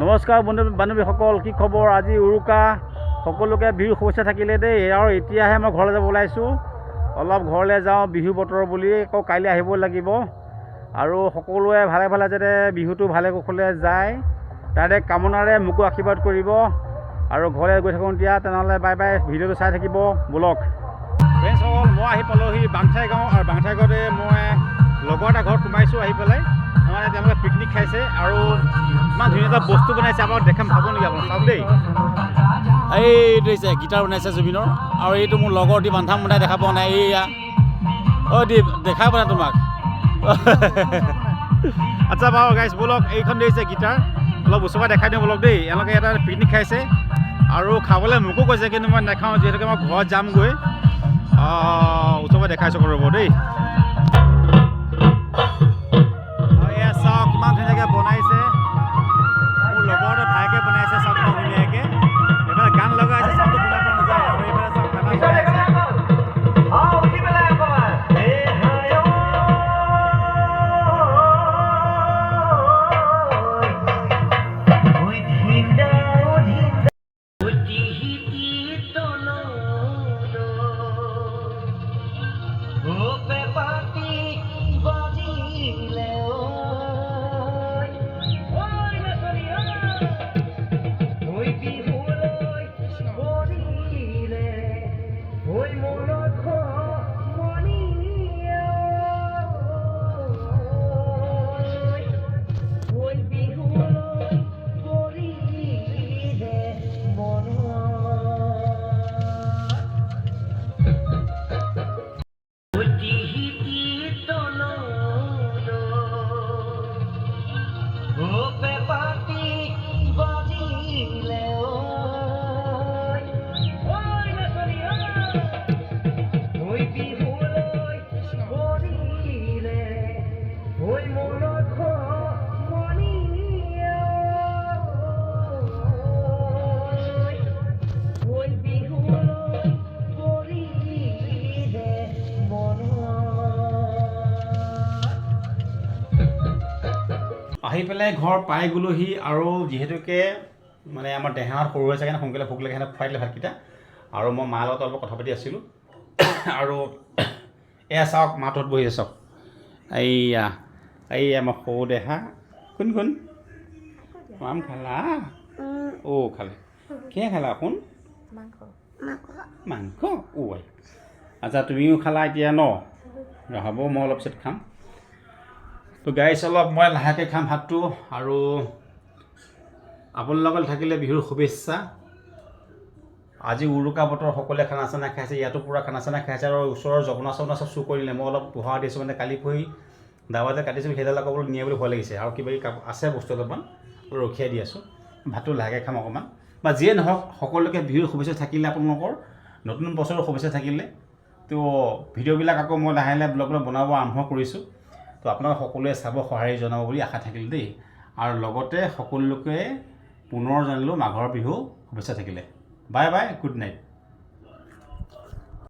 নমস্কাৰ বান্ধৱীসকল, কি খবৰ? আজি উৰুকা, সকলোকে বিহুৰ শুভেচ্ছা থাকিলে দেই। আৰু এতিয়াহে মই ঘৰলৈ যাব ওলাইছোঁ, অলপ ঘৰলৈ যাওঁ, বিহু বতৰ বুলি। আকৌ কাইলৈ আহিব লাগিব। আৰু সকলোৱে ভালে ভালে যাতে বিহুটো ভালে কুশলে যায়, তাৰে কামনাৰে মোকো আশীৰ্বাদ কৰিব। আৰু ঘৰলৈ গৈ থাকোঁ এতিয়া, তেনেহ'লে বাই বাই। ভিডিঅ'টো চাই থাকিব ব'লক। ফ্ৰেণ্ডছসকল, মই আহি পালোহি বাংঠাই গাঁও। আৰু বাংঠাই গাঁৱতে মই লগৰ এটা ঘৰত সোমাইছোঁ আহি পেলাই। মানে তেওঁলোকে পিকনিক খাইছে আৰু ইমান ধুনীয়া এটা বস্তু বনাইছে, আপোনাক দেখাম, খাব নেকি আপোনাক? চাওক দেই, এইটো হৈছে গীটাৰ বনাইছে জুবিনৰ। আৰু এইটো মোৰ লগৰ দি বান্ধা বনাই দেখা পোৱা নাই। এইয়া দীপ দেখাই পোৱা নাই তোমাক। আচ্ছা বাৰু গাইছ, ব'লক। এইখন দিছে গীটাৰ, অলপ ওচৰৰ পৰা দেখাই দিওঁ ব'লক দেই। এওঁলোকে এটা পিকনিক খাইছে আৰু খাবলৈ মোকো কৈছে, কিন্তু মই নাখাওঁ, যিহেতুকে মই ঘৰত যামগৈ। ওচৰৰ পৰা দেখাইছোঁ ৰ'ব দেই। চাওক কিমান ধুনীয়াকৈ বনাইছে, মোৰ লগৰটো ভাইকে বনাইছে। চাওক কিমান ধুনীয়াকৈ। এইফালে গান লগাইছে, চাউণ্ডটো শুনা পোৱা নাযায়। আৰু এইফালে চাওক খানা বনাইছে। আহি পেলাই ঘৰ পাই গ'লোহি। আৰু যিহেতুকে মানে আমাৰ দেহাত সৰু হৈছে কাৰণে সোনকালে ভোক লাগে, খুৱাই দিলে ভাতকেইটা। আৰু মই মাৰ লগত অলপ কথা পাতি আছিলোঁ। আৰু এয়া চাওক, মাতত বহি আছে চাওক। এইয়া আমাৰ সৰু দেহা। কোন মাম খালা? খালে। কিহে খালা কোন? মাংস। আই আচ্ছা, তুমিও খালা এতিয়া ন? হ'ব, মই অলপ পিছত খাম। তো গাইছ, অলপ মই লাহেকৈ খাম ভাতটো। আৰু আপোনালোকৰ থাকিলে বিহুৰ শুভেচ্ছা। আজি উৰুকা বতৰ, সকলোৱে খানা চানা খাইছে, ইয়াতো পূৰা খানা চানা খাইছে। আৰু ওচৰৰ জগনা চগনা চব চুৰ কৰিলে। মই অলপ পোহৰ দিছোঁ, মানে কালি পৰহি দাবা যে কাটিছোঁ, সেইডাল আকৌ বোলো নিয়ে বুলি ভয় লাগিছে। আৰু কিবা আছে বস্তু অলপমান ৰখিয়াই দি আছোঁ। ভাতটো লাহেকৈ খাম অকণমান। বা যিয়ে নহওক, সকলোকে বিহুৰ শুভেচ্ছা থাকিলে, আপোনালোকৰ নতুন বছৰৰ শুভেচ্ছা থাকিলে। তো ভিডিঅ'বিলাক আকৌ মই লাহে লাহে ব্লগ বনাব আৰম্ভ কৰিছোঁ। তো আপোনালোকে সকলোৱে চাব, সঁহাৰি জনাব বুলি আশা থাকিল দেই। আৰু লগতে সকলোকে পুনৰ জানিলোঁ মাঘৰ বিহু শুভেচ্ছা থাকিলে। Bye bye, good night.